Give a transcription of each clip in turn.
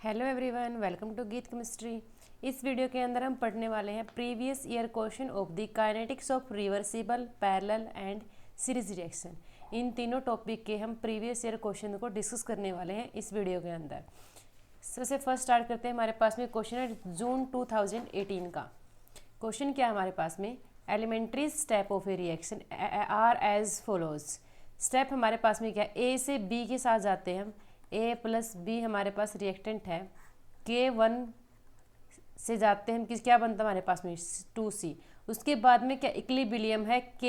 Hello everyone, welcome to Geet chemistry. इस video के अंदर हम पढ़ने वाले हैं previous year question of the kinetics of reversible, parallel and series reaction. इन तीनों टॉपिक के हम प्रीवियस ईयर क्वेश्चन को डिस्कस करने वाले हैं इस वीडियो के अंदर। सबसे फर्स्ट स्टार्ट करते हैं। हमारे पास में क्वेश्चन है जून 2018 का। क्वेश्चन क्या है हमारे पास में? Elementary step of a reaction are as follows. Step हमारे पास में क्या? ए से बी के साथ जाते हैं हम। ए प्लस बी हमारे पास रिएक्टेंट है। K1 से जाते हैं हम, क्या बनता है हमारे पास में? 2C। उसके बाद में क्या? इक्विलिब्रियम है। K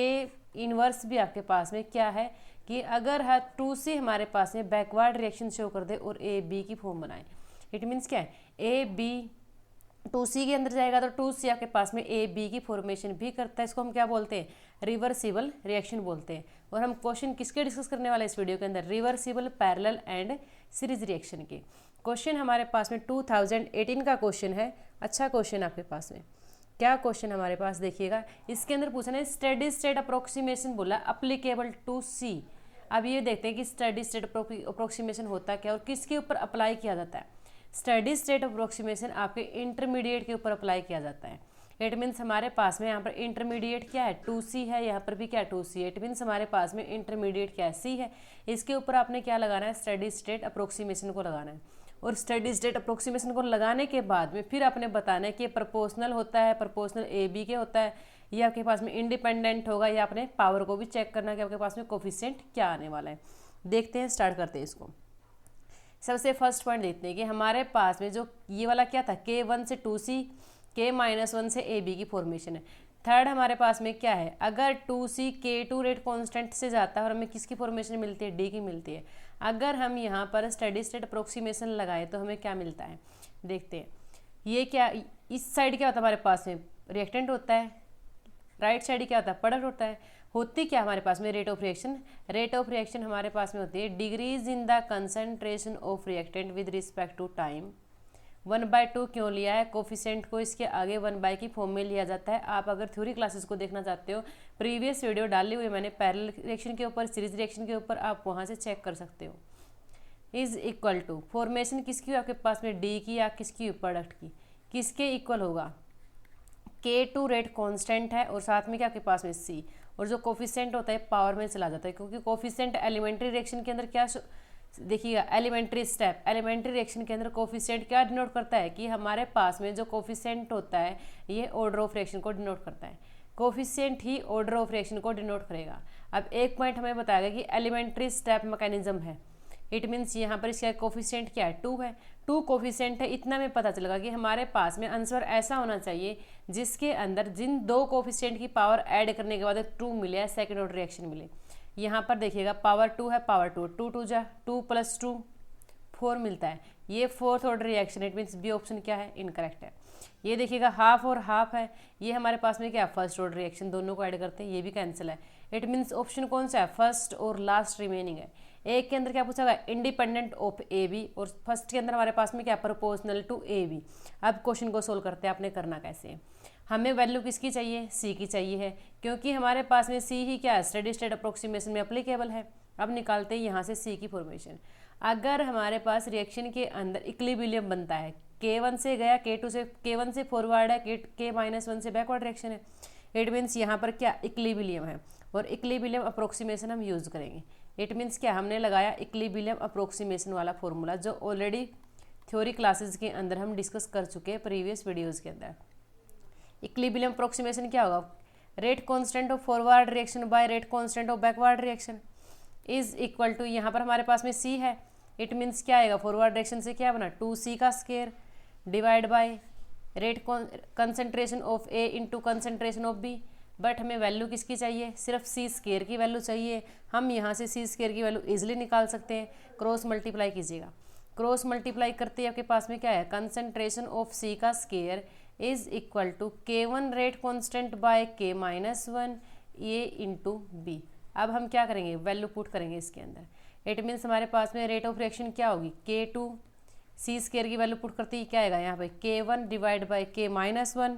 इनवर्स भी आपके पास में क्या है कि अगर 2C हमारे पास में बैकवर्ड रिएक्शन शो कर दे और ए बी की फॉर्म बनाए, इट मीन्स क्या है? ए बी 2C के अंदर जाएगा तो 2C आपके पास में ए बी की फॉर्मेशन भी करता है। इसको हम क्या बोलते हैं? रिवर्सिबल रिएक्शन बोलते हैं। और हम क्वेश्चन किसके डिस्कस करने वाले हैं इस वीडियो के अंदर? Reversible, parallel and series reaction के। क्वेश्चन हमारे पास में 2018 का क्वेश्चन है। अच्छा क्वेश्चन आपके पास में। क्या क्वेश्चन हमारे पास देखिएगा, इसके अंदर पूछना है स्टेडी स्टेट अप्रोक्सीमेशन बोला अप्लीकेबल टू सी। अब ये देखते हैं कि स्टेडी स्टेट अप्रोक्सीमेशन होता क्या और किसके ऊपर अप्लाई किया जाता है। स्टेडी स्टेट अप्रोक्सीमेशन आपके इंटरमीडिएट के ऊपर अप्लाई किया जाता है। इट मीन्स हमारे पास में यहाँ पर इंटरमीडिएट क्या है? 2C है। यहाँ पर भी क्या? 2C है। इट मीन्स हमारे पास में इंटरमीडिएट क्या है? C है। इसके ऊपर आपने क्या लगाना है? स्टेडी स्टेट अप्रोक्सीमेशन को लगाना है। और स्टेडी स्टेट अप्रोक्सीमेशन को लगाने के बाद में फिर आपने बताना है कि प्रोपोर्शनल होता है, प्रोपोर्शनल ए बी के होता है, या आपके पास में इंडिपेंडेंट होगा, या अपने पावर को भी चेक करना कि आपके पास में कोफिशिएंट क्या आने वाला है। देखते हैं, स्टार्ट करते हैं इसको। सबसे फर्स्ट पॉइंट देखते हैं कि हमारे पास में जो ये वाला क्या था? K1 से 2C, K-1 से AB की फॉर्मेशन है। थर्ड हमारे पास में क्या है? अगर 2C K2 रेट कांस्टेंट से जाता है और हमें किसकी फॉर्मेशन मिलती है? D की मिलती है। अगर हम यहाँ पर स्टेडी स्टेट अप्रोक्सीमेशन लगाएं तो हमें क्या मिलता है? देखते हैं। ये क्या, इस साइड क्या होता है हमारे पास में? रिएक्टेंट होता है। राइट साइड क्या होता है? प्रोडक्ट होता है। होती क्या हमारे पास में? Rate of reaction. Rate of reaction हमारे पास में होती है decrease in the concentration of reactant with respect to time. 1/2 क्यों लिया है? कोफिशिएंट को इसके आगे 1 की फॉर्म में लिया जाता है। आप अगर थ्योरी क्लासेस को देखना चाहते हो, प्रीवियस वीडियो डाली हुई मैंने पैरेलल रिएक्शन के ऊपर, सीरीज रिएक्शन के ऊपर, आप वहाँ से चेक कर सकते हो। इज इक्वल टू फॉर्मेशन किसकी आपके पास में? डी की या किसकी? प्रोडक्ट की। किसके इक्वल होगा? K2 रेट कांस्टेंट है और साथ में क्या आपके पास में? C। और जो कोफिशिएंट होता है पावर में चला जाता है, क्योंकि कोफिशिएंट एलिमेंट्री रिएक्शन के अंदर क्या देखिएगा, एलिमेंट्री स्टेप, एलिमेंट्री रिएक्शन के अंदर कोफिशिएंट क्या डिनोट करता है कि हमारे पास में जो कोफिशिएंट होता है ये ऑर्डर ऑफ रिएक्शन को डिनोट करता है। Coefficient he order of reaction को डिनोट करेगा। अब एक पॉइंट हमें बताएगा कि एलिमेंट्री स्टेप मैकेनिज्म है। इट मीन्स यहाँ पर इसका कोफिशिएंट क्या है? 2 है। 2 कोफिशिएंट है। इतना में पता चलेगा कि हमारे पास में आंसर ऐसा होना चाहिए जिसके अंदर जिन 2 कोफिशिएंट की पावर ऐड करने के बाद 2 मिले या सेकेंड ऑर्डर रिएक्शन मिले। यहाँ पर देखिएगा पावर 2 है, पावर 2, 2 2 जा 2 + 2 4 मिलता है। ये fourth order reaction. It means B option क्या है? इनकरेक्ट है। ये देखिएगा हाफ और हाफ है। ये हमारे पास में क्या? First order reaction. दोनों को ऐड करते हैं, ये भी कैंसिल है। इट मीन्स ऑप्शन कौन सा है? फर्स्ट और लास्ट रिमेनिंग है। एक के अंदर क्या पूछा गया? इंडिपेंडेंट ऑफ ए बी, और फर्स्ट के अंदर हमारे पास में क्या? Proportional to A B. अब क्वेश्चन को सोल्व करते हैं। आपने करना कैसे है? हमें वैल्यू किसकी चाहिए? सी की चाहिए है, क्योंकि हमारे पास में सी ही क्या है? स्टेडी स्टेट अप्रोक्सीमेशन में अप्लीकेबल है। अब निकालते हैं यहाँ से सी की फॉर्मेशन। अगर हमारे पास रिएक्शन के अंदर इक्विलिब्रियम बनता है, K1 से गया K2 से, K1 से फॉरवर्ड है, K-1 से बैकवर्ड रिएक्शन है। इट मीन्स यहाँ पर क्या? इक्विलिब्रियम है, और इक्विलिब्रियम अप्रोक्सीमेशन हम यूज़ करेंगे। इट मीन्स क्या? हमने लगाया इक्विलिब्रियम अप्रोक्सीमेशन वाला फॉर्मूला, जो ऑलरेडी थ्योरी क्लासेस के अंदर हम डिस्कस कर चुके हैं प्रीवियस वीडियोज़ के अंदर। इक्विलिब्रियम अप्रोक्सीमेशन क्या होगा? Rate constant of forward reaction by rate constant of backward reaction is equal to, यहाँ पर हमारे पास में C है। इट मीन्स क्या आएगा? फॉरवर्ड रिएक्शन से क्या बना? 2C का square divide by rate concentration of A into concentration of B। But हमें वैल्यू किसकी चाहिए? सिर्फ C स्क्वायर की वैल्यू चाहिए। हम यहाँ से C स्क्वायर की वैल्यू इजिली निकाल सकते हैं। क्रॉस मल्टीप्लाई कीजिएगा। क्रॉस मल्टीप्लाई करते ही आपके पास में क्या है? कंसंट्रेशन ऑफ C का square is equal to K1 rate constant by K-1 A into B। अब हम क्या करेंगे? वैल्यू पुट करेंगे इसके अंदर। इट मीन्स हमारे पास में रेट ऑफ रिएक्शन क्या होगी? K2 C स्क्वायर की वैल्यू पुट करते ही क्या आएगा? यहाँ पे K1 divide by K-1,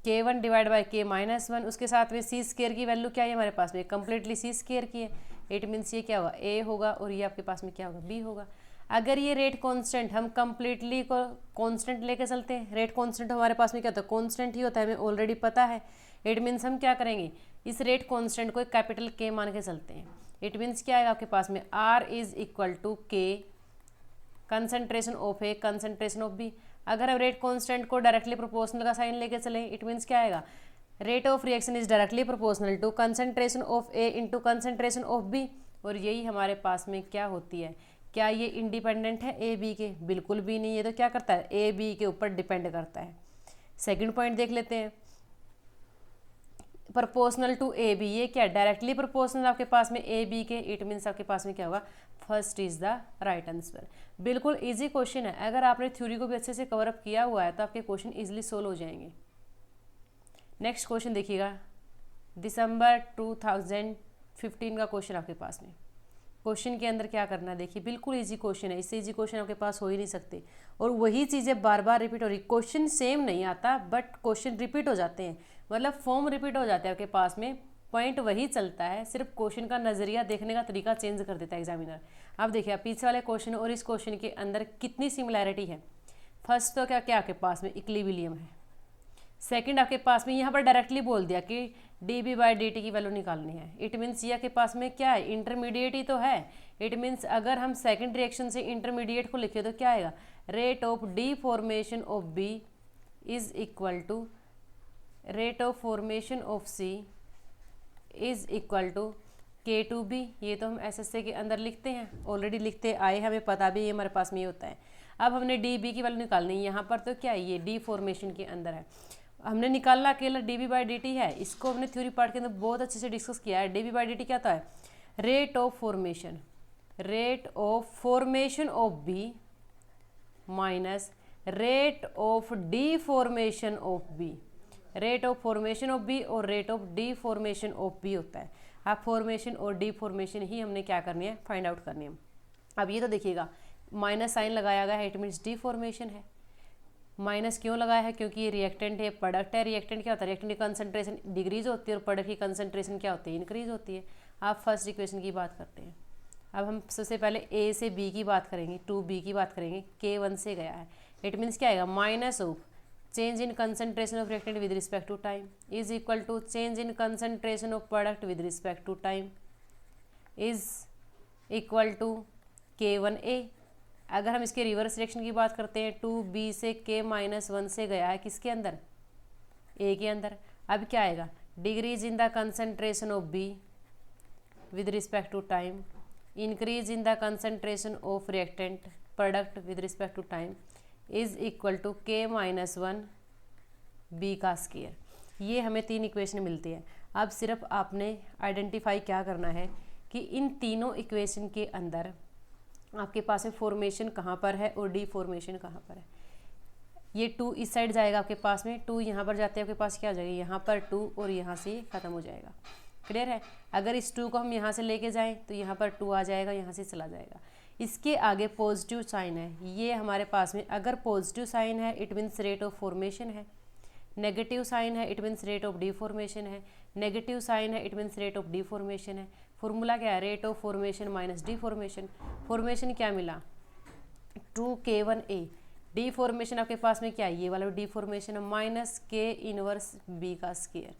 K1 divide by K-1। उसके साथ में C स्क्वायर की वैल्यू क्या है हमारे पास में? कंप्लीटली C स्क्वायर की है। इट मीन्स ये क्या होगा? A होगा, और ये आपके पास में क्या होगा? B होगा। अगर ये रेट कांस्टेंट, हम कंप्लीटली को कांस्टेंट लेके चलते हैं, रेट कांस्टेंट हमारे पास में क्या होता है, कांस्टेंट ही होता है, हमें ऑलरेडी पता है। इट मीन्स हम क्या करेंगे, इस रेट कांस्टेंट को एक कैपिटल के मान के चलते हैं। इट मीन्स क्या आएगा आपके पास में, R is equal to K concentration of A concentration of B. अगर हम रेट कांस्टेंट को डायरेक्टली प्रोपोर्शनल का साइन लेके चले, इट मीन्स क्या आएगा, rate of reaction is directly proportional to concentration of A into concentration of B. और यही हमारे पास में क्या होती है, क्या ये इंडिपेंडेंट है ए बी के, बिल्कुल भी नहीं, ये तो क्या करता है, ए बी के ऊपर डिपेंड करता है। सेकंड पॉइंट देख लेते हैं, प्रोपोर्शनल टू ए बी, ये क्या डायरेक्टली प्रोपोर्शनल आपके पास में ए बी के, इट मीन्स आपके पास में क्या होगा, first is the right answer. बिल्कुल इजी क्वेश्चन है, अगर आपने थ्योरी को भी अच्छे से कवर अप किया हुआ है तो आपके क्वेश्चन इजीली सोल्व हो जाएंगे। नेक्स्ट क्वेश्चन देखिएगा, दिसंबर 2015 का क्वेश्चन आपके पास में। क्वेश्चन के अंदर क्या करना है, देखिए बिल्कुल इजी क्वेश्चन है, इससे इजी क्वेश्चन आपके पास हो ही नहीं सकते, और वही चीज़ें बार बार रिपीट हो रही, क्वेश्चन सेम नहीं आता बट क्वेश्चन रिपीट हो जाते हैं, मतलब फॉर्म रिपीट हो जाता है आपके पास में, पॉइंट वही चलता है, सिर्फ क्वेश्चन का नज़रिया देखने का तरीका चेंज कर देता है एग्जामिनर। अब देखिए आप पीछे वाले क्वेश्चन और इस क्वेश्चन के अंदर कितनी सिमिलैरिटी है। फर्स्ट तो क्या क्या आपके पास में इक्विलिब्रियम है। सेकंड आपके पास में यहाँ पर डायरेक्टली बोल दिया कि D B by D T की वैल्यू निकालनी है, इट मीन्स ये के पास में क्या है, इंटरमीडिएट ही तो है। इट मीन्स अगर हम सेकंड रिएक्शन से इंटरमीडिएट को लिखे तो क्या आएगा, rate of D formation of B is equal to rate of formation of C is equal to K two B. ये तो हम एसएससी के अंदर लिखते हैं, ऑलरेडी लिखते आए, हमें पता भी ये हमारे पास में ये होता है। अब हमने डी बी की वैल्यू निकालनी है, यहाँ पर तो क्या है, ये डी फॉर्मेशन के अंदर है, हमने निकालना अकेला D B by D T है। इसको हमने थ्योरी पार्ट के अंदर बहुत अच्छे से डिस्कस किया है। D B by D T क्या होता है, rate of formation of B minus rate of D formation of B. Rate of formation of B और rate of D formation of B होता है। अब फॉर्मेशन और डी फॉर्मेशन ही हमने क्या करनी है, फाइंड आउट करनी है। अब ये तो देखिएगा माइनस साइन लगाया गया है, इट मीन्स डी फॉर्मेशन है। माइनस क्यों लगाया है, क्योंकि ये रिएक्टेंट है, प्रोडक्ट है। रिएक्टेंट क्या होता है, रिएक्टेंट की कंसंट्रेशन डिक्रीज होती है और प्रोडक्ट की कंसंट्रेशन क्या होती है, इंक्रीज होती है। आप फर्स्ट इक्वेशन की बात करते हैं। अब हम सबसे पहले ए से बी की बात करेंगे, टू बी की बात करेंगे, के 1 से गया है, इट मीन्स क्या आएगा, minus of change in concentration of reactant with respect to time is equal to change in concentration of product with respect to time is equal to K1A। अगर हम इसके रिवर्स रिएक्शन की बात करते हैं, 2B से K-1 से गया है किसके अंदर, A के अंदर। अब क्या आएगा, decrease in the concentration of B with respect to time, increase in the concentration of reactant product with respect to time is equal to K-1 B का स्क्वायर। ये हमें 3 इक्वेशन मिलती है। अब सिर्फ आपने आइडेंटिफाई क्या करना है कि इन तीनों इक्वेशन के अंदर आपके पास में फॉर्मेशन कहाँ पर है और डी फॉर्मेशन कहाँ पर है। ये 2 इस साइड जाएगा आपके पास में, 2 यहाँ पर जाते हैं आपके पास क्या हो जाएगा, यहाँ पर 2 और यहाँ से ख़त्म हो जाएगा। क्लियर है। अगर इस 2 को हम यहाँ से लेके जाएं तो यहाँ पर 2 आ जाएगा, यहाँ से चला जाएगा। इसके आगे पॉजिटिव साइन है, ये हमारे पास में अगर पॉजिटिव साइन है it means rate of formation है, नेगेटिव साइन है it means rate of deformation है, नेगेटिव साइन है it means rate of deformation है। फॉर्मूला क्या है, rate of formation minus deformation. Formation क्या मिला, 2K1A। डीफॉर्मेशन आपके पास में क्या है, ये वाला डीफॉर्मेशन है, माइनस K इनवर्स B का स्क्वायर,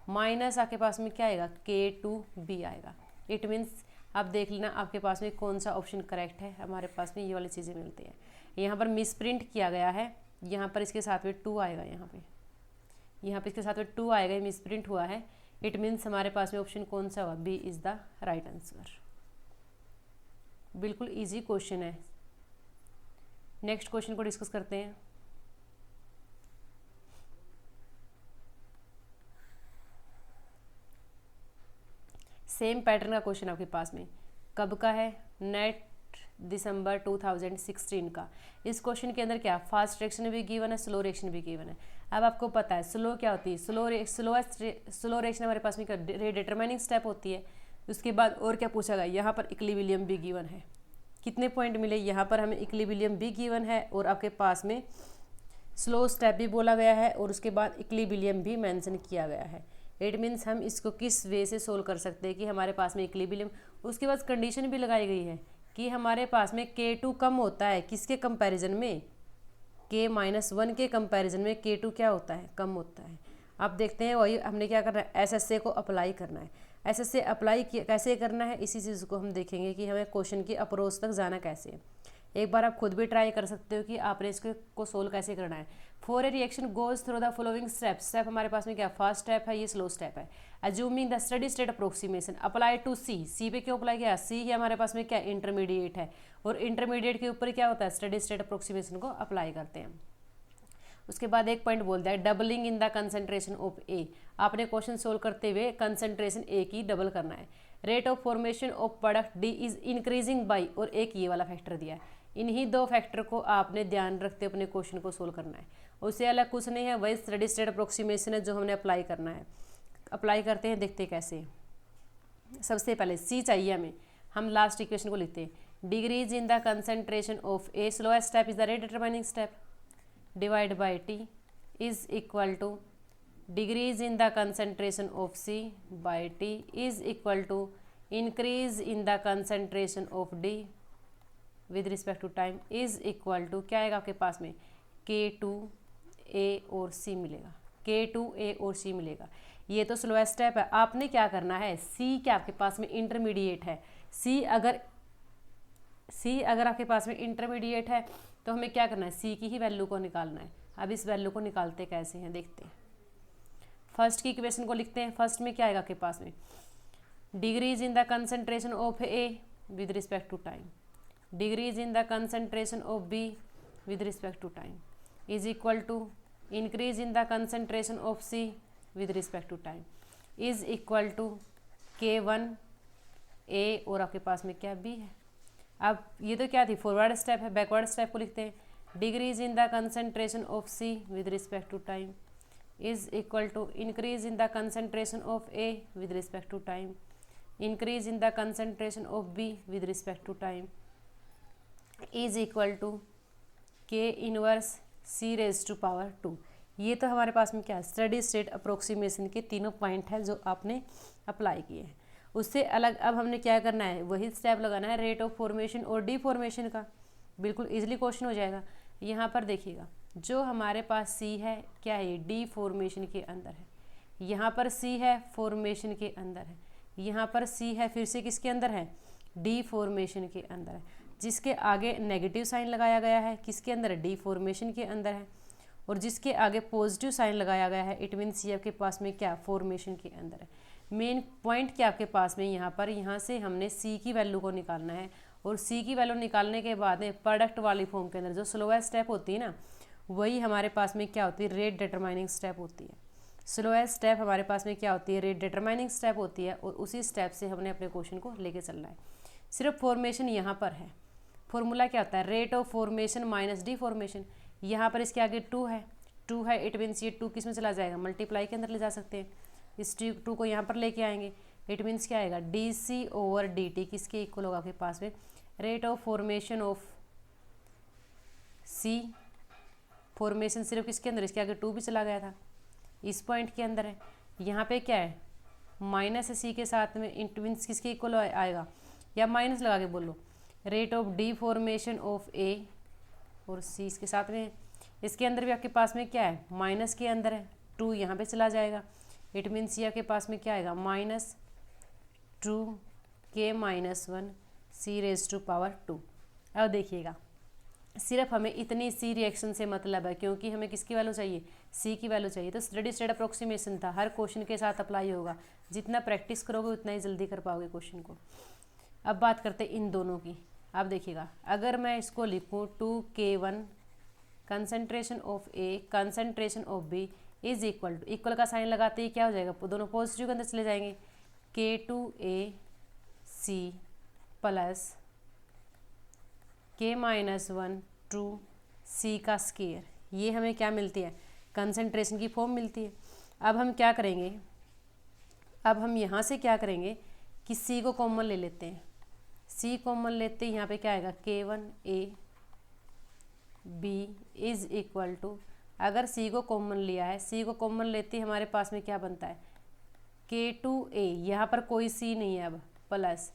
माइनस आपके पास में क्या आएगा, K2B आएगा। इट मीन्स आप देख लेना आपके पास में कौन सा ऑप्शन करेक्ट है। हमारे पास में ये वाली चीज़ें मिलती हैं। यहाँ पर मिस प्रिंट किया गया है, यहाँ पर इसके साथ में 2 आएगा, यहाँ पे इसके साथ में 2 आएगा, मिस प्रिंट हुआ है। इट मीन्स हमारे पास में ऑप्शन कौन सा हुआ, B is the right answer. बिल्कुल इजी क्वेश्चन है। नेक्स्ट क्वेश्चन को डिस्कस करते हैं। सेम पैटर्न का क्वेश्चन आपके पास में कब का है, नेट दिसंबर 2016 का। इस क्वेश्चन के अंदर क्या फास्ट रिएक्शन भी गिवन है, स्लो रिएक्शन भी गिवन है। अब आपको पता है स्लो क्या होती है, स्लो रिएक्शन हमारे पास में डिटरमाइनिंग स्टेप होती है। उसके बाद और क्या पूछा गया, यहाँ पर इक्विलिब्रियम भी गिवन है। कितने पॉइंट मिले, यहाँ पर हमें इक्विलिब्रियम भी गिवन है और आपके पास में स्लो स्टेप भी बोला गया है और उसके बाद इक्विलिब्रियम भी मेंशन किया गया है। इट मीन्स हम इसको किस वे से सोल्व कर सकते हैं कि हमारे पास में इक्विलिब्रियम, उसके बाद कंडीशन भी लगाई गई है कि हमारे पास में K2 कम होता है किसके कंपैरिजन में, K-1 के कंपैरिजन में K2 क्या होता है, कम होता है। अब देखते हैं वही हमने क्या करना है, SSA को अप्लाई करना है। SSA अप्लाई कैसे करना है, इसी चीज़ को हम देखेंगे कि हमें क्वेश्चन की अप्रोच तक जाना कैसे है। एक बार आप खुद भी ट्राई कर सकते हो कि आपने इसको सोल्व कैसे करना है। For a reaction goes through the following step हमारे पास में क्या फर्स्ट स्टेप है, ये स्लो स्टेप है। Assuming the steady state approximation apply to C पे क्यों अप्लाई किया, सी ही हमारे पास में क्या इंटरमीडिएट है, और इंटरमीडिएट के ऊपर क्या होता है, स्टडी स्टेट अप्रोक्सीमेशन को अप्लाई करते हैं। उसके बाद एक पॉइंट बोलता है doubling in the concentration of A, आपने क्वेश्चन सोल्व करते हुए कंसंट्रेशन ए की डबल करना है। Rate of formation of product D is increasing by, और एक ये वाला फैक्टर दिया है। इन्हीं दो फैक्टर को आपने ध्यान रखते अपने क्वेश्चन को सोल्व करना है, उससे अलग कुछ नहीं है, वही स्टडी स्टेट अप्रोक्सीमेशन है जो हमने अप्लाई करना है। अप्लाई करते हैं, देखते कैसे। सबसे पहले सी चाहिए हमें, हम लास्ट इक्वेशन को लिखते हैं decrease in the concentration of A, slowest step is the rate determining step, divide by T is equal to decrease in the concentration of C by T is equal to increase in the concentration of D with respect to time is equal to क्या आएगा आपके पास में, K2A और C मिलेगा, K2A और C मिलेगा। ये तो स्लोएस्ट स्टेप है। आपने क्या करना है, C क्या आपके पास में इंटरमीडिएट है, C अगर आपके पास में इंटरमीडिएट है तो हमें क्या करना है, C की ही वैल्यू को निकालना है। अब इस वैल्यू को निकालते कैसे हैं, देखते हैं। फर्स्ट की इक्वेशन को लिखते हैं। फर्स्ट में क्या आएगा आपके पास में, decrease in the concentration of A with respect to time, decrease in the concentration of B with respect to time is equal to increase in the concentration of C with respect to time is equal to K1A और आपके पास में क्या B है। अब ये तो क्या थी, फॉरवर्ड स्टेप है, बैकवर्ड स्टेप को लिखते हैं decrease in the concentration of C with respect to time is equal to increase in the concentration of A with respect to time, increase in the concentration of B with respect to time is equal to K inverse C raise to power 2। ये तो हमारे पास में क्या है, steady state approximation के तीनों point है जो आपने अप्लाई किए हैं। उससे अलग अब हमने क्या करना है, वही स्टेप लगाना है रेट ऑफ फॉर्मेशन और डी फॉर्मेशन का। बिल्कुल इजीली क्वेश्चन हो जाएगा। यहाँ पर देखिएगा, जो हमारे पास C है क्या है, डी फॉर्मेशन के अंदर है, यहाँ पर C है फॉर्मेशन के अंदर है, यहाँ पर C है फिर से किसके अंदर है, डी फॉर्मेशन के अंदर है, जिसके आगे नेगेटिव साइन लगाया गया है किसके अंदर है, डी फॉर्मेशन के अंदर है, और जिसके आगे पॉजिटिव साइन लगाया गया है इट मीन सी आपके पास में क्या, फॉर्मेशन के अंदर है। मेन पॉइंट क्या आपके पास में यहाँ पर, यहाँ से हमने सी की वैल्यू को निकालना है, और सी की वैल्यू निकालने के बाद में प्रोडक्ट वाली फॉर्म के अंदर जो स्लोएस्ट स्टेप होती है ना, वही हमारे पास में क्या होती है, रेट डिटरमाइनिंग स्टेप होती है। स्लोएस्ट स्टेप हमारे पास में क्या होती है, रेट डिटरमाइनिंग स्टेप होती है, और उसी स्टेप से हमने अपने क्वेश्चन को लेके चलना है। सिर्फ फॉर्मेशन यहाँ पर है, फॉर्मूला क्या होता है, rate of formation minus D formation. यहाँ पर इसके आगे 2 है, इट मीन्स ये 2 किस में चला जाएगा, मल्टीप्लाई के अंदर ले जा सकते हैं। इस 2 को यहाँ पर लेके आएंगे, इट मीन्स क्या आएगा, DC ओवर DT किसके इक्वल होगा आपके पास में, rate of formation of C। Formation सिर्फ किसके अंदर, इसके आगे 2 भी चला गया था, इस पॉइंट के अंदर है। यहाँ पे क्या है, माइनस है C के साथ में, इट मीन्स किसके इक्वल आएगा, या माइनस लगा के बोलो, rate of D formation of A और C इसके साथ में है। इसके अंदर भी आपके पास में क्या है, माइनस के अंदर है, 2 यहाँ पे चला जाएगा, इट मीन्स ये आपके पास में क्या आएगा, -2K-1 C raise to power 2। अब देखिएगा, सिर्फ हमें इतनी C रिएक्शन से मतलब है, क्योंकि हमें किसकी वैल्यू चाहिए, C की वैल्यू चाहिए। तो स्टडी स्टेट अप्रोक्सीमेशन था, हर क्वेश्चन के साथ अप्लाई होगा, जितना प्रैक्टिस करोगे उतना ही जल्दी कर पाओगे क्वेश्चन को। अब बात करते हैं इन दोनों की। अब देखिएगा, अगर मैं इसको लिखूँ 2K1 concentration of A concentration of B is equal to, equal का साइन लगाते ही क्या हो जाएगा, दोनों पॉजिटिव के अंदर चले जाएंगे, K2AC प्लस K-1 2C का स्क्वायर। ये हमें क्या मिलती है, कंसंट्रेशन की फॉर्म मिलती है। अब हम क्या करेंगे, अब हम यहाँ से क्या करेंगे कि C को कॉमन ले लेते हैं, C कॉमन लेते हैं, यहाँ पे क्या आएगा, K1A B is equal to, अगर C को कॉमन लिया है, C को कॉमन लेते ही हमारे पास में क्या बनता है, K2A, यहाँ पर कोई C नहीं है अब, प्लस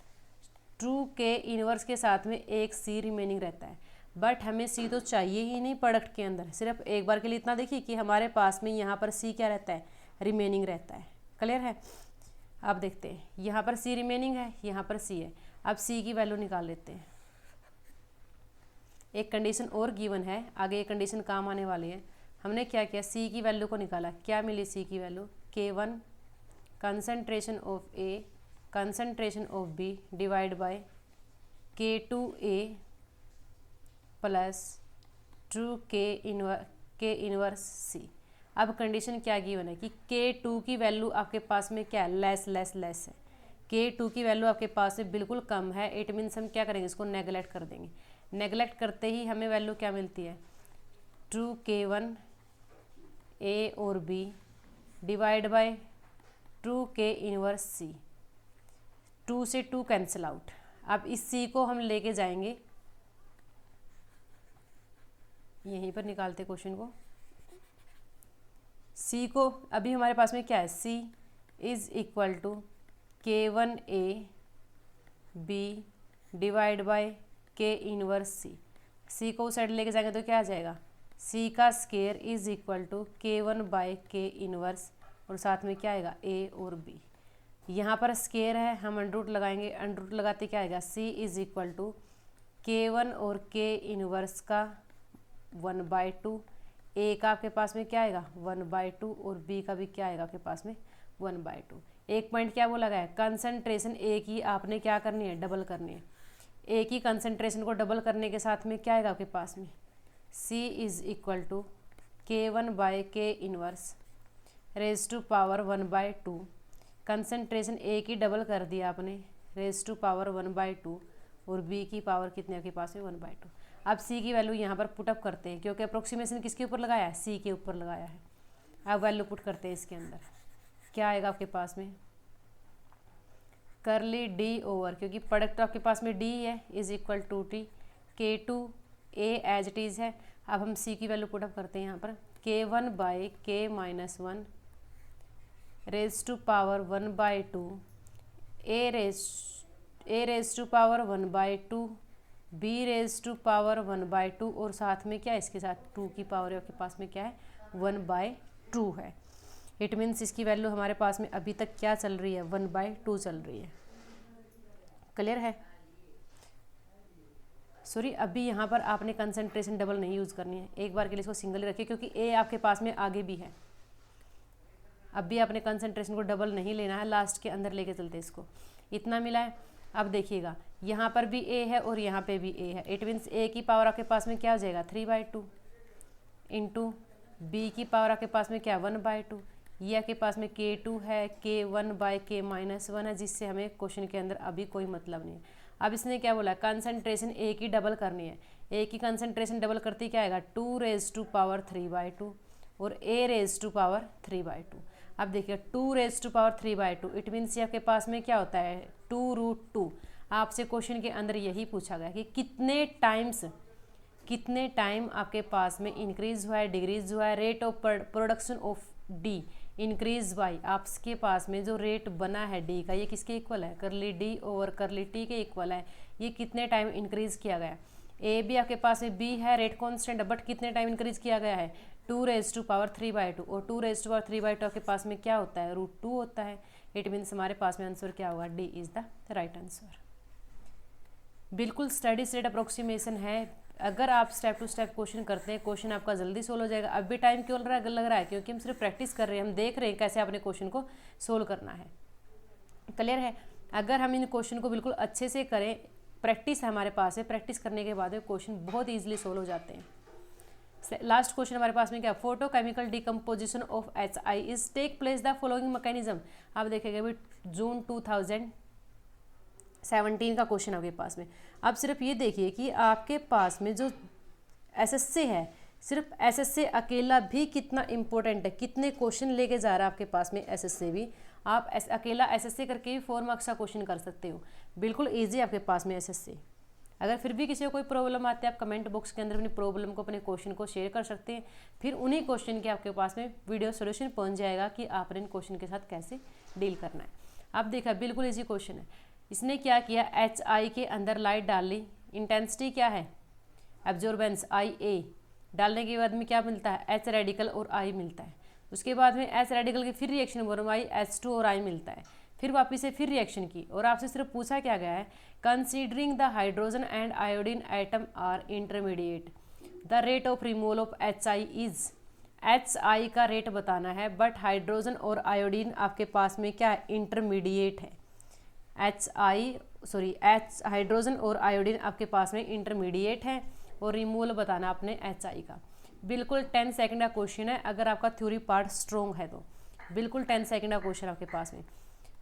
ट्रू के इनवर्स के साथ में एक सी रिमेनिंग रहता है, बट हमें सी तो चाहिए ही नहीं प्रोडक्ट के अंदर। सिर्फ एक बार के लिए इतना देखिए कि हमारे पास में यहाँ पर सी क्या रहता है, रिमेनिंग रहता है। क्लियर है। अब देखते हैं, यहाँ पर सी रिमेनिंग है, यहाँ पर सी है। अब सी की वैल्यू निकाल लेते हैं। एक कंडीशन और गिवन है, आगे ये कंडीशन काम आने वाली है। हमने क्या किया, सी की वैल्यू को निकाला। क्या मिली सी की value, K1 concentration of A concentration of B divide by K2A plus two K inverse C. अब कंडीशन क्या गिवन है कि K2 की वैल्यू आपके पास में क्या है, लेस है। K2 की वैल्यू आपके पास में बिल्कुल कम है। इट मीन्स हम क्या करेंगे, इसको नेगलेक्ट कर देंगे। नेगलेक्ट करते ही हमें वैल्यू क्या मिलती है, ट्रू K1 ए और B divide by true K inverse सी। 2 से 2 कैंसिल आउट। अब इस सी को हम लेके जाएंगे, यहीं पर निकालते क्वेश्चन को। सी को अभी हमारे पास में क्या है, C is equal to K1A B divide by K inverse C. C को उस साइड लेके जाएंगे तो क्या आ जाएगा, सी का square is equal to K1 by K inverse, और साथ में क्या आएगा, ए और बी। यहाँ पर स्केयर है, हम अंडर रूट लगाएंगे। अंडर रूट लगाते क्या आएगा, सी इज इक्वल टू K1 और के इनवर्स का 1/2। ए का आपके पास में क्या आएगा, 1/2, और बी का भी क्या आएगा आपके पास में 1/2। एक पॉइंट क्या बोला गया है, कंसंट्रेशन ए की आपने क्या करनी है, डबल करनी है। ए की कंसंट्रेशन को डबल करने के साथ में क्या आएगा आपके पास में, C is equal to K1 by K inverse raise to power 1/2। Concentration A की डबल कर दिया आपने, रेज टू पावर 1/2, और बी की पावर कितने आपके पास है, 1/2। अब सी की वैल्यू यहाँ पर पुटअप करते हैं, क्योंकि अप्रोक्सीमेशन किसके ऊपर लगाया है, सी के ऊपर लगाया है। अब वैल्यू पुट करते हैं इसके अंदर, क्या आएगा आपके पास में, करली डी ओवर, क्योंकि प्रोडक्ट तो आपके पास में डी है, is equal to T K2A as it is है। अब हम सी की वैल्यू पुटअप करते हैं यहाँ पर, K1 by K minus 1 raise to power 1/2, A raise to power 1/2, B raise to power 1/2, और साथ में क्या है, इसके साथ 2 की पावर आपके पास में क्या है, 1/2 है। इट मीन्स इसकी वैल्यू हमारे पास में अभी तक क्या चल रही है, 1/2 चल रही है। क्लियर है। सॉरी, अभी यहाँ पर आपने कंसंट्रेशन डबल नहीं यूज़ करनी है, एक बार के लिए इसको सिंगल ही रखिए, क्योंकि ए आपके पास में आगे भी है। अब भी आपने कंसंट्रेशन को डबल नहीं लेना है, लास्ट के अंदर लेके चलते इसको। इतना मिला है। अब देखिएगा, यहाँ पर भी ए है और यहाँ पे भी ए है। इट मीन्स ए की पावर आपके पास में क्या हो जाएगा, 3/2 इंटू बी की पावर आपके पास में क्या, 1/2। ये आपके पास में K2 है, K1 बाय के माइनस 1 है, जिससे हमें क्वेश्चन के अंदर अभी कोई मतलब नहीं है। अब इसने क्या बोला, कंसंट्रेशन ए की डबल करनी है। ए की कंसंट्रेशन डबल करती क्या आएगा, 2 रेज टू पावर 3/2, और ए रेज टू पावर 3/2। अब देखिए 2 raise to power 3/2, it means ये आपके पास में क्या होता है, 2√2। आपसे क्वेश्चन के अंदर यही पूछा गया कि कितने टाइम आपके पास में इंक्रीज हुआ है, डिक्रीज हुआ है, rate of production of D increase by, आपके पास में जो रेट बना है डी का, ये किसके इक्वल है, करली डी ओवर करली टी के इक्वल है। ये कितने टाइम इंक्रीज किया गया, ए भी आपके पास में बी है, रेट कांस्टेंट है, बट कितने टाइम इंक्रीज किया गया है, 2 रेज टू पावर 3/2, और 2 रेज टू पावर 3/2 आपके पास में क्या होता है, √2 होता है। इट मीन्स हमारे पास में आंसर क्या होगा, D is the right answer. बिल्कुल स्टडी स्टेट अप्रोक्सीमेशन है। अगर आप स्टेप टू स्टेप क्वेश्चन करते हैं, क्वेश्चन आपका जल्दी सोल्व हो जाएगा। अब भी टाइम क्यों लग रहा है, क्योंकि हम सिर्फ प्रैक्टिस कर रहे हैं, हम देख रहे हैं कैसे आपने क्वेश्चन को सोल्व करना है। क्लियर है। अगर हम इन क्वेश्चन को बिल्कुल अच्छे से करें, प्रैक्टिस हमारे पास है, प्रैक्टिस करने के बाद क्वेश्चन बहुत ईजिली सोल्व हो जाते हैं। लास्ट क्वेश्चन हमारे पास में क्या, photochemical decomposition of HI is take place the following mechanism. आप देखेंगे अभी जून 2017 का क्वेश्चन आपके पास में। अब सिर्फ ये देखिए कि आपके पास में जो SSC है, सिर्फ SSC अकेला भी कितना इंपॉर्टेंट है, कितने क्वेश्चन लेके जा रहा है आपके पास में SSC भी। आप अकेला SSC करके भी 4 मार्क्स का क्वेश्चन कर सकते हो, बिल्कुल ईजी आपके पास में SSC। अगर फिर भी किसी को कोई प्रॉब्लम आती है, आप कमेंट बॉक्स के अंदर अपनी प्रॉब्लम को, अपने क्वेश्चन को शेयर कर सकते हैं। फिर उन्हीं क्वेश्चन के आपके पास में वीडियो सोल्यूशन पहुंच जाएगा कि आपने इन क्वेश्चन के साथ कैसे डील करना है। आप देखा बिल्कुल इजी क्वेश्चन है। इसने क्या किया, एच आई के अंदर लाइट डाल ली, इंटेंसिटी क्या है, एब्जॉर्बेंस आई ए, डालने के बाद में क्या मिलता है, एच रेडिकल और आई मिलता है। उसके बाद में एच रेडिकल की फिर रिएक्शन बोरोम आई, H2 और आई मिलता है, फिर वापिस से फिर रिएक्शन की, और आपसे सिर्फ पूछा क्या गया है, considering the hydrogen and iodine atom are intermediate the rate of removal of H I is, H I का रेट बताना है, बट हाइड्रोजन और आयोडीन आपके पास में क्या है, इंटरमीडिएट है। एच हाइड्रोजन और आयोडीन आपके पास में इंटरमीडिएट है, और रिमूवल बताना आपने एच आई का। बिल्कुल 10 सेकंड का क्वेश्चन है, अगर आपका थ्योरी पार्ट स्ट्रॉन्ग है तो बिल्कुल 10 सेकंड का क्वेश्चन आपके पास में,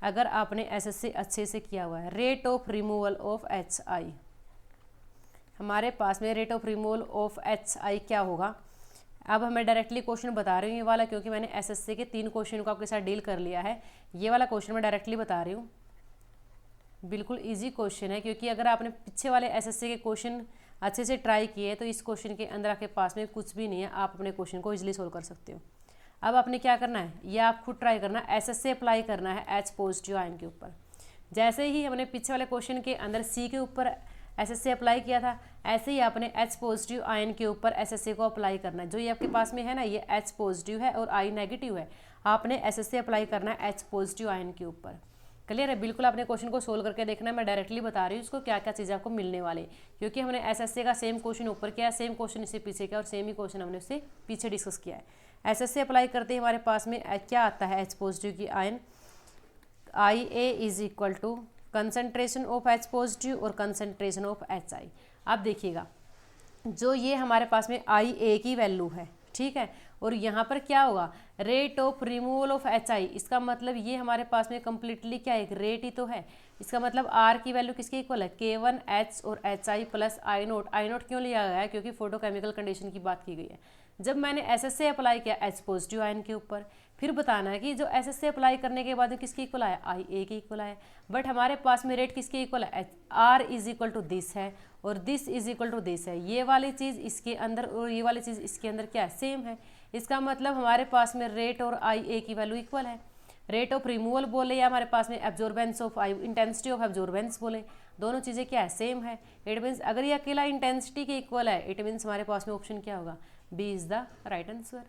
अगर आपने एसएससी अच्छे से किया हुआ है। Rate of removal of H आई, हमारे पास में rate of removal of H आई क्या होगा। अब हमें डायरेक्टली क्वेश्चन बता रही हूँ ये वाला, क्योंकि मैंने एसएससी के 3 क्वेश्चन को आपके साथ डील कर लिया है। ये वाला क्वेश्चन मैं डायरेक्टली बता रही हूँ, बिल्कुल इजी क्वेश्चन है, क्योंकि अगर आपने पीछे वाले एसएससी के क्वेश्चन अच्छे से ट्राई किए तो इस क्वेश्चन के अंदर आपके पास में कुछ भी नहीं है, आप अपने क्वेश्चन को इजीली सोल्व कर सकते हो। अब आपने क्या करना है, ये आप खुद ट्राई करना है, एसएससी अप्लाई करना है एच पॉजिटिव आयन के ऊपर। जैसे ही हमने पीछे वाले क्वेश्चन के अंदर सी के ऊपर एसएससी अप्लाई किया था, ऐसे ही आपने एच पॉजिटिव आयन के ऊपर एसएससी को अप्लाई करना है। जो ये आपके पास में है ना, ये एच पॉजिटिव है और आई नेगेटिव है, आपने एसएससी अप्लाई करना है एच पॉजिटिव आयन के ऊपर। क्लियर है, बिल्कुल आपने क्वेश्चन को सोल्व करके देखना है। मैं डायरेक्टली बता रही हूँ उसको क्या क्या चीज़ें आपको मिलने वाले, क्योंकि हमने एसएससी का सेम क्वेश्चन ऊपर किया, सेम क्वेश्चन इससे पीछे किया और सेम ही क्वेश्चन हमने उससे पीछे डिस्कस किया है। एसएससी अप्लाई करते ही हमारे पास में क्या आता है, एच पॉजिटिव की ion, I A is equal to concentration of H positive और कंसनट्रेशन ऑफ एच आई। अब देखिएगा, जो ये हमारे पास में आई ए की वैल्यू है, ठीक है, और यहाँ पर क्या होगा, rate of removal of H आई, इसका मतलब ये हमारे पास में कंप्लीटली क्या एक रेट ही तो है। इसका मतलब आर की वैल्यू किसके इक्वल है, K1 H और H I plus I note. I note क्यों लिया गया है, क्योंकि फोटोकेमिकल कंडीशन की बात की गई है। जब मैंने एसएससी अप्लाई किया एच पॉजिटिव आयन के ऊपर, फिर बताना है कि जो एसएससी अप्लाई करने के बाद किसके इक्वल आया, आई ए के इक्वल आया, बट हमारे पास में रेट किसके इक्वल है, R is equal to this है और this is equal to this है। ये वाली चीज़ इसके अंदर और ये वाली चीज़ इसके अंदर क्या है, सेम है। इसका मतलब हमारे पास में रेट और आई ए की वैल्यू इक्वल है। रेट ऑफ रिमूवल बोले या हमारे पास में absorbance of I, intensity of absorbance बोले, दोनों चीज़ें क्या है, सेम है। इट मीन्स अगर ये अकेला इंटेंसिटी के इक्वल है, इट मीन्स हमारे पास में ऑप्शन क्या होगा, B is the right answer.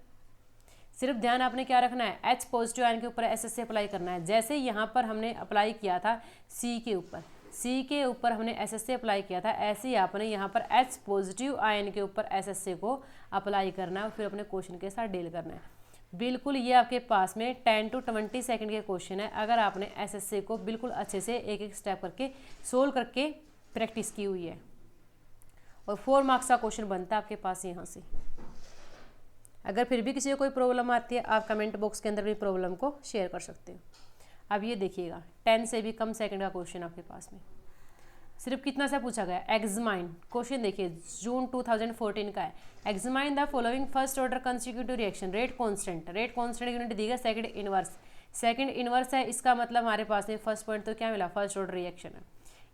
सिर्फ ध्यान आपने क्या रखना है, एच पॉजिटिव आयन के ऊपर एसएससी अप्लाई करना है। जैसे यहाँ पर हमने अप्लाई किया था सी के ऊपर, सी के ऊपर हमने एसएससी अप्लाई किया था, ऐसे ही आपने यहाँ पर एच पॉजिटिव आयन के ऊपर एसएससी को अप्लाई करना है और फिर अपने क्वेश्चन के साथ डील करना है। बिल्कुल ये आपके पास में 10 to 20 सेकंड के क्वेश्चन है, अगर आपने एसएससी को बिल्कुल अच्छे से एक एक स्टेप करके सोल्व करके प्रैक्टिस की हुई है, और 4 मार्क्स का क्वेश्चन बनता है आपके पास यहाँ से। अगर फिर भी किसी को कोई प्रॉब्लम आती है, आप कमेंट बॉक्स के अंदर भी प्रॉब्लम को शेयर कर सकते हो। अब ये देखिएगा, 10 से भी कम सेकंड का क्वेश्चन आपके पास में, सिर्फ कितना सा पूछा गया, एग्जामाइन। क्वेश्चन देखिए जून 2014 का है। Examine the following first order consecutive reaction, rate constant, rate constant unit दी गई सेकंड इनवर्स, सेकंड इनवर्स है, इसका मतलब हमारे पास में फर्स्ट पॉइंट तो क्या मिला, फर्स्ट ऑर्डर रिएक्शन है।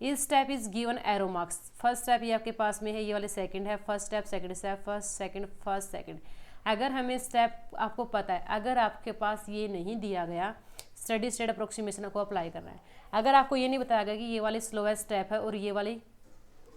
इस step is given arrow marks, first step ये आपके पास में है, ये वाले सेकंड है, first step, second step, first second. अगर हमें स्टेप आपको पता है, अगर आपके पास ये नहीं दिया गया, स्टडी स्टेट अप्रोक्सीमेशन को अप्लाई करना है। अगर आपको ये नहीं बताया गया कि ये वाली स्लोएस्ट स्टेप है और ये वाली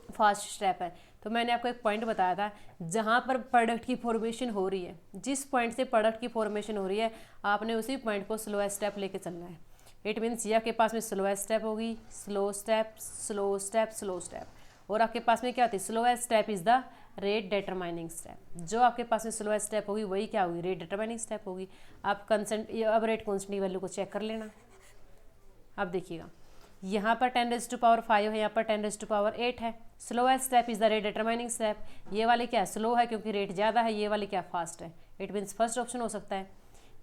फास्ट स्टेप है, तो मैंने आपको एक पॉइंट बताया था, जहाँ पर प्रोडक्ट की फॉर्मेशन हो रही है, जिस पॉइंट से प्रोडक्ट की फॉर्मेशन हो रही है, आपने उसी पॉइंट को स्लोएस्ट स्टेप लेके चलना है। इट मीन्स ये आपके पास में स्लोएस्ट स्टेप होगी, slow step, slow step, slow step, और आपके पास में क्या होती है, slowest step is the rate determining step. जो आपके पास में स्लोएस्ट स्टेप होगी वही क्या होगी, रेट डिटरमाइनिंग स्टेप होगी। आप अब रेट कांस्टेंट की वैल्यू को चेक कर लेना। अब देखिएगा, यहाँ पर 10⁵ है, यहाँ पर 10⁸ है। Slowest step is the rate determining step. ये वाले क्या स्लो है क्योंकि रेट ज़्यादा है, ये वाले क्या फास्ट है, इट मीन्स फर्स्ट ऑप्शन हो सकता है।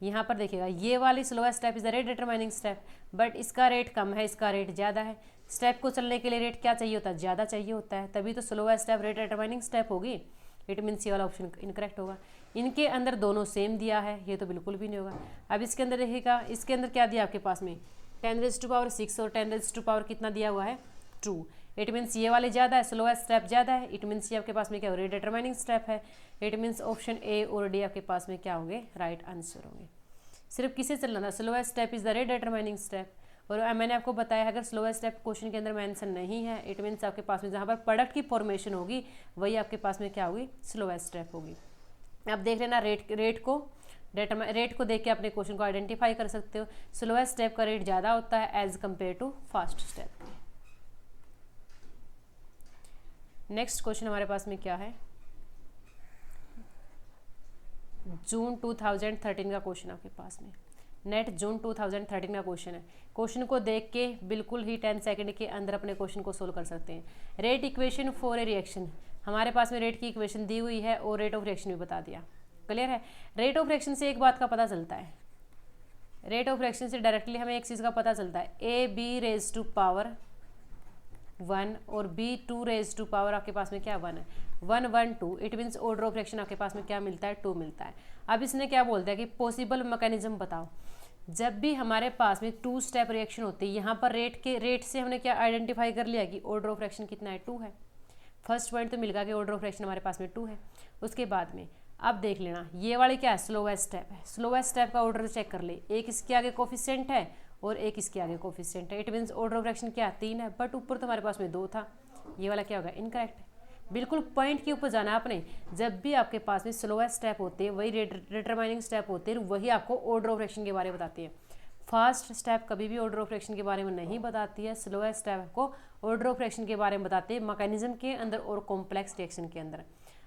यहाँ पर देखिएगा, ये वाली slowest step is the rate determining step, but इसका रेट कम है, इसका रेट ज़्यादा है। स्टेप को चलने के लिए रेट क्या चाहिए होता है, ज़्यादा चाहिए होता है, तभी तो slowest step rate determining step होगी। इट मीन्स ये वाला ऑप्शन इनकरेक्ट होगा। इनके अंदर दोनों सेम दिया है, ये तो बिल्कुल भी नहीं होगा। अब इसके अंदर देखिएगा, इसके अंदर क्या दिया आपके पास में, 10⁶ और 10⁻⁴ कितना दिया हुआ है, 2। इट मीन्स ये वाले ज़्यादा है, स्लोएस्ट स्टेप ज़्यादा है, इट मीन्स ये आपके पास में क्या हो, रेट डिटरमाइनिंग स्टेप है। इट मीन्स ऑप्शन ए और डी आपके पास में क्या होंगे, राइट आंसर होंगे। सिर्फ किसे चलना था, slowest step is the rate determining step, और मैंने आपको बताया अगर स्लोएस्ट स्टेप क्वेश्चन के अंदर मेंशन नहीं है, इट मीन्स आपके पास में जहाँ पर प्रोडक्ट की फॉर्मेशन होगी वही आपके पास में क्या होगी, स्लोएस्ट स्टेप होगी। अब देख लेना रेट को देख के अपने क्वेश्चन को आइडेंटिफाई कर सकते हो। स्लोएस्ट स्टेप का रेट ज़्यादा होता है as compare to fast step. Next question हमारे पास में क्या है, जून 2013 का क्वेश्चन आपके पास में, नेट जून 2013 का क्वेश्चन है। क्वेश्चन को देख के बिल्कुल ही 10 सेकंड के अंदर अपने क्वेश्चन को सोल्व कर सकते हैं। Rate equation for a reaction, हमारे पास में रेट की इक्वेशन दी हुई है और रेट ऑफ रिएक्शन भी बता दिया। क्लियर है। रेट ऑफ रिएक्शन से एक बात का पता चलता है, रेट ऑफ रिएक्शन से डायरेक्टली हमें एक चीज़ का पता चलता है, A B raise to power 1 और बी 2 रेज टू पावर आपके पास में क्या 1 है, 1 1 2, it means order of reaction आपके पास में क्या मिलता है, 2 मिलता है। अब इसने क्या बोलता है कि पॉसिबल मैकेनिज्म बताओ। जब भी हमारे पास में 2 स्टेप रिएक्शन होती है, यहाँ पर रेट से हमने क्या आइडेंटिफाई कर लिया कि ऑर्डर ऑफ रिएक्शन कितना है, 2 है। फर्स्ट पॉइंट तो मिल गया कि ऑर्डर ऑफ रिएक्शन हमारे पास में 2 है। उसके बाद में अब देख लेना ये वाली क्या है, स्लोएस्ट स्टेप है। स्लोएस्ट स्टेप का ऑर्डर चेक कर ले, एक इसके आगे कोफिशिएंट है और एक इसके आगे कोफिशिएंट है, it means order of reaction क्या 3 है, बट ऊपर तो हमारे पास में 2 था, ये वाला क्या होगा, इनकरेक्ट है। बिल्कुल पॉइंट के ऊपर जाना आपने। जब भी आपके पास में स्लोएस्ट स्टेप होते हैं वही डिटरमाइनिंग स्टेप होते हैं, वही आपको ऑर्डर ऑफ रिएक्शन के बारे में बताती है। फास्ट स्टेप कभी भी ऑर्डर ऑफ रिएक्शन के बारे में नहीं बताती है, स्लोएस्ट स्टेप को ऑर्डर ऑफ रिएक्शन के बारे में बताते हैं मैकेनिज्म के अंदर और कॉम्प्लेक्स रिएक्शन के अंदर।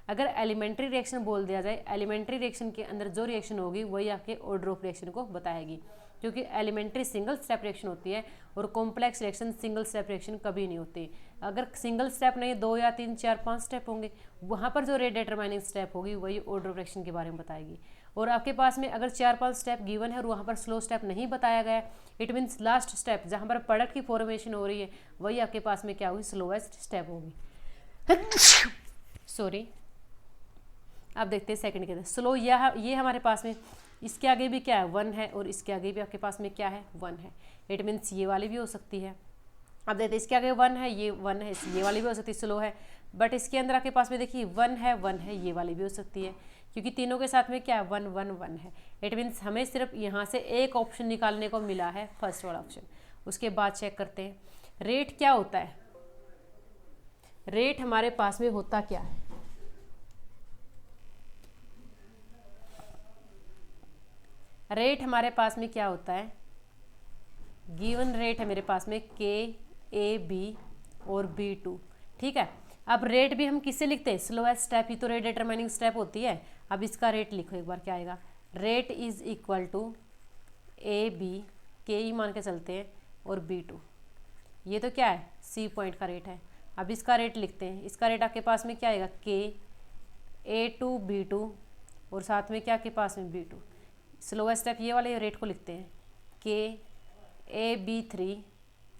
अगर एलिमेंट्री रिएक्शन बोल दिया जाए, एलिमेंट्री रिएक्शन के अंदर जो रिएक्शन होगी वही आपके ऑर्डर ऑफ रिएक्शन को बताएगी, क्योंकि एलिमेंट्री सिंगल स्टेप रिएक्शन होती है और complex reaction single step reaction कभी नहीं होती। अगर सिंगल स्टेप नहीं 2 या 3 4 5 स्टेप होंगे, वहाँ पर जो रेट डिटरमाइनिंग स्टेप होगी वही ऑर्डर ऑफ रिएक्शन के बारे में बताएगी। और आपके पास में अगर 4-5 स्टेप गिवन है और वहाँ पर स्लो स्टेप नहीं बताया गया, इट मीन्स लास्ट स्टेप जहाँ पर प्रोडक्ट की फॉर्मेशन हो रही है वही आपके पास में क्या होगी, स्लोएस्ट स्टेप होगी। सॉरी, अब देखते हैं सेकंड के अंदर स्लो। ये हमारे पास में इसके आगे भी क्या है 1 है और इसके आगे भी आपके पास में क्या है 1 है, इट मीन्स ये वाली भी हो सकती है। अब देखते हैं इसके आगे 1 है, ये 1 है, ये वाली भी हो सकती है, स्लो है। बट इसके अंदर आपके पास में देखिए 1 है, ये वाली भी हो सकती है, क्योंकि तीनों के साथ में क्या है 1 1 1 है। इट मीन्स हमें सिर्फ यहाँ से एक ऑप्शन निकालने को मिला है, फर्स्ट वाला ऑप्शन। उसके बाद चेक करते हैं रेट क्या होता है। रेट हमारे पास में होता क्या है, रेट हमारे पास में क्या होता है, गिवन रेट है मेरे पास में के ए बी और B2, ठीक है। अब रेट भी हम किससे लिखते हैं, स्लोएस्ट स्टेप ही तो रेट डिटरमाइनिंग स्टेप होती है। अब इसका रेट लिखो एक बार, क्या आएगा, rate is equal to A B, K ही मान के चलते हैं, और B2, ये तो क्या है C पॉइंट का रेट है। अब इसका रेट लिखते हैं, इसका रेट आपके पास में क्या आएगा, के A2 B2 और साथ में क्या आपके पास में B2। स्लोएस्ट स्टेप ये वाले रेट को लिखते हैं, के ए B3,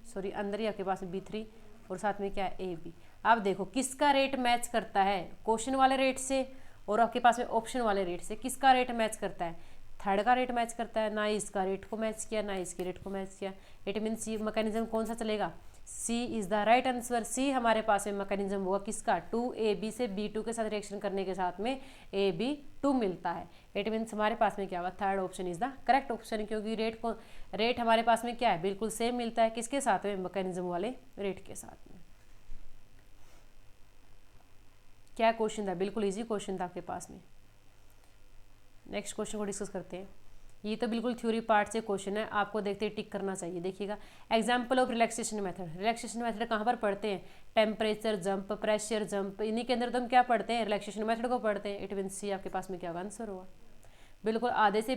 सॉरी अंदर ही आपके पास में B3 और साथ में क्या है AB। अब देखो किसका रेट मैच करता है, क्वेश्चन वाले रेट से और आपके पास में ऑप्शन वाले रेट से किसका रेट मैच करता है, थर्ड का रेट मैच करता है। ना इसका रेट को मैच किया ना इसके रेट को मैच किया, इट मीन्स ये मैकेनिज्म कौन सा चलेगा, सी इज द राइट आंसर। सी हमारे पास में मैकेनिज्म होगा किसका, 2AB से B2 के साथ रिएक्शन करने के साथ में AB2 मिलता है। इट मीन्स हमारे पास में क्या होगा, third option is the correct option, क्योंकि रेट हमारे पास में क्या है, बिल्कुल सेम मिलता है, किसके साथ में, मैकेनिज्म वाले रेट के साथ में। क्या क्वेश्चन था, बिल्कुल इजी क्वेश्चन था आपके पास में। नेक्स्ट क्वेश्चन को डिस्कस करते हैं। ये तो बिल्कुल थ्योरी पार्ट से क्वेश्चन है, आपको देखते ही टिक करना चाहिए। देखिएगा example of relaxation method. Relaxation method कहाँ पर पढ़ते हैं, टेम्परेचर जंप, प्रेशर जंप, इन्हीं के अंदर तो हम क्या पढ़ते हैं, रिलैक्सेशन मेथड को पढ़ते हैं। इट मीन सी आपके पास में क्या होगा, आंसर होगा। बिल्कुल आधे से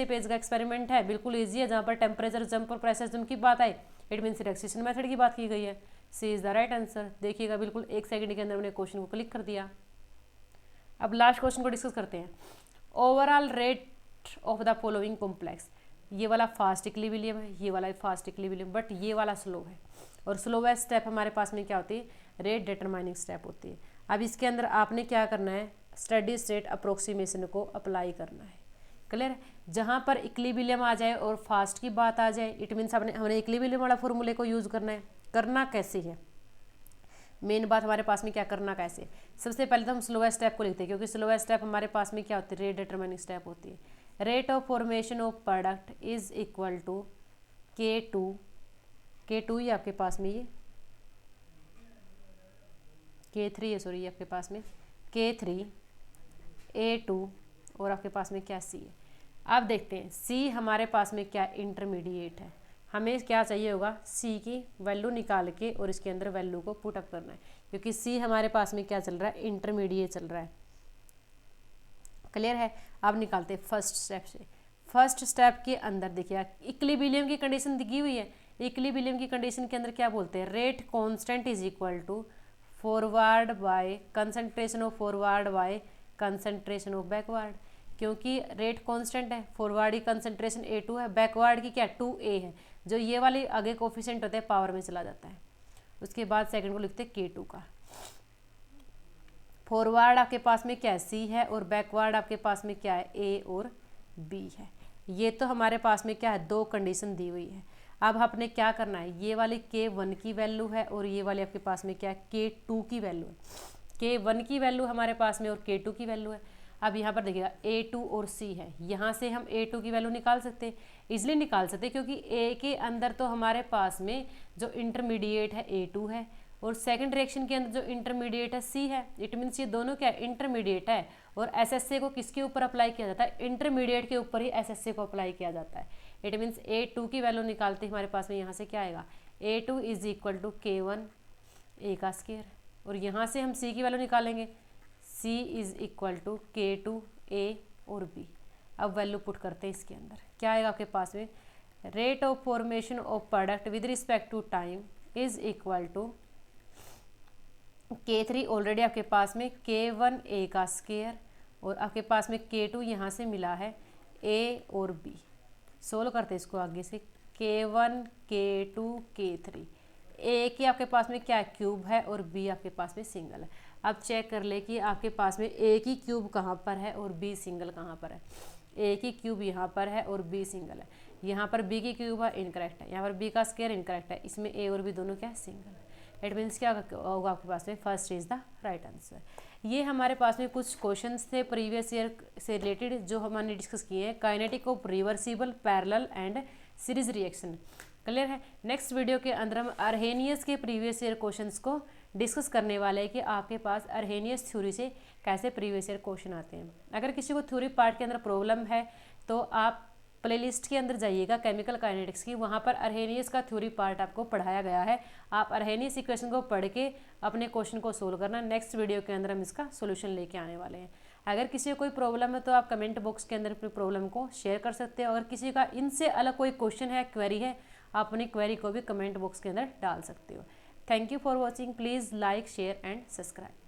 पेज का एक्सपेरिमेंट है, बिल्कुल ईजी है, जहाँ पर टेम्परेचर जंप और प्रेशर जंप की बात आई, इट मीन्स रिलैक्सेशन मेथड की बात की गई है। C is the right answer. देखिएगा बिल्कुल 1 सेकंड के अंदर मैंने क्वेश्चन को क्लिक कर दिया। अब लास्ट क्वेश्चन को डिस्कस करते हैं। Overall rate of the following complex. ये वाला फास्ट इक्विलिब्रियम है, ये वाला फास्ट इक्विलिब्रियम, बट ये वाला स्लो है। और स्लोवेस्ट स्टेप हमारे पास में क्या होती है, रेट डिटरमाइनिंग स्टेप होती है। अब इसके अंदर आपने क्या करना है, स्टेडी स्टेट अप्रोक्सीमेशन को अप्लाई करना है। क्लियर है। जहाँ पर इक्विलिब्रियम आ जाए और फास्ट की बात आ जाए, इट मीन्स हमने इक्विलिब्रियम वाला फॉर्मूले को यूज़ करना है। करना कैसे है, मेन बात हमारे पास में क्या करना कैसे। सबसे पहले तो हम स्लोवेस्ट स्टेप को लिखते हैं, क्योंकि स्लोवेस्ट स्टेप हमारे पास में क्या होती है, रेट डिटरमाइनिंग स्टेप होती है। Rate of formation of product is equal to K2 ही आपके पास में ये K3 है, सॉरी, ये आपके पास में K3 A2 और आपके पास में क्या C है। अब देखते हैं C हमारे पास में क्या इंटरमीडिएट है, हमें क्या चाहिए होगा C की वैल्यू निकाल के और इसके अंदर वैल्यू को पुट अप करना है, क्योंकि C हमारे पास में क्या चल रहा है, इंटरमीडिएट चल रहा है। क्लियर है। अब निकालते हैं फर्स्ट स्टेप से। फर्स्ट स्टेप के अंदर देखिए इक्विलिब्रियम की कंडीशन दी हुई है। इक्विलिब्रियम की कंडीशन के अंदर क्या बोलते हैं, rate constant is equal to forward by concentration of forward by concentration of backward. क्योंकि रेट कांस्टेंट है, फॉरवर्ड की कंसंट्रेशन A2 है, बैकवर्ड की क्या 2A है, जो ये वाली आगे कोफिशिएंट होते हैं पावर में चला जाता है। उसके बाद सेकंड को लिखते हैं K2 का। फॉरवर्ड आपके पास में क्या है C है और बैकवर्ड आपके पास में क्या है A और B है। ये तो हमारे पास में क्या है, दो कंडीशन दी हुई है। अब आपने क्या करना है, ये वाली K1 की वैल्यू है और ये वाली आपके पास में क्या है, K2 की वैल्यू है। K1 की वैल्यू हमारे पास में और K2 की वैल्यू है। अब यहाँ पर देखिएगा A2 और C है, यहाँ से हम A2 की वैल्यू निकाल सकते हैं, इसलिए निकाल सकते हैं क्योंकि A के अंदर तो हमारे पास में जो इंटरमीडिएट है A2 है और सेकंड रिएक्शन के अंदर जो इंटरमीडिएट है C है। इट मीन्स ये दोनों क्या इंटरमीडिएट है और SSA को किसके ऊपर अप्लाई किया जाता है, इंटरमीडिएट के ऊपर ही SSA को अप्लाई किया जाता है। इट मीन्स A2 की वैल्यू निकालते हमारे पास में यहाँ से क्या आएगा, A2 is equal to K1 A का स्क्वायर, और यहाँ से हम C की वैल्यू निकालेंगे, C is equal to K2 A और B। अब वैल्यू पुट करते हैं इसके अंदर, क्या आएगा आपके पास में, rate of formation of product with respect to time is equal to K3 already आपके पास में K1 A का स्क्वायर और आपके पास में K2 यहाँ से मिला है A और B। सोल्व करते हैं इसको आगे से, K1 K2 K3, A की आपके पास में क्या है क्यूब है और B आपके पास में सिंगल है। अब चेक कर ले कि आपके पास में A की क्यूब कहाँ पर है और B सिंगल कहाँ पर है। A की क्यूब यहाँ पर है और B सिंगल है, यहाँ पर B की क्यूब है इनकरेक्ट है, यहाँ पर B का स्क्वायर इनकरेक्ट है, इसमें A और B दोनों क्या है सिंगल है। इट मीन्स क्या होगा आपके पास में, first is the right answer. ये हमारे पास में कुछ क्वेश्चंस थे प्रीवियस ईयर से रिलेटेड जो हमने डिस्कस किए हैं, kinetic of reversible parallel and series reaction. Clear है। नेक्स्ट वीडियो के अंदर हम अर्हेनियस के प्रीवियस ईयर क्वेश्चंस को डिस्कस करने वाले हैं कि आपके पास अर्हेनियस थ्योरी से कैसे प्रीवियस ईयर क्वेश्चन आते हैं। अगर किसी को थ्योरी पार्ट के अंदर प्रॉब्लम है तो आप प्लेलिस्ट के अंदर जाइएगा केमिकल काइनेटिक्स की, वहाँ पर अर्हेनियस का थ्योरी पार्ट आपको पढ़ाया गया है। आप अर्हेनियस इक्वेशन को पढ़ के अपने क्वेश्चन को सोल्व करना। नेक्स्ट वीडियो के अंदर हम इसका सोल्यूशन लेके आने वाले हैं। अगर किसी को कोई प्रॉब्लम है तो आप कमेंट बॉक्स के अंदर अपनी प्रॉब्लम को शेयर कर सकते हैं। अगर किसी का इनसे अलग कोई क्वेश्चन है, क्वेरी है, आप अपनी क्वेरी को भी कमेंट बॉक्स के अंदर डाल सकते हो। Thank you for watching. Please like share and subscribe.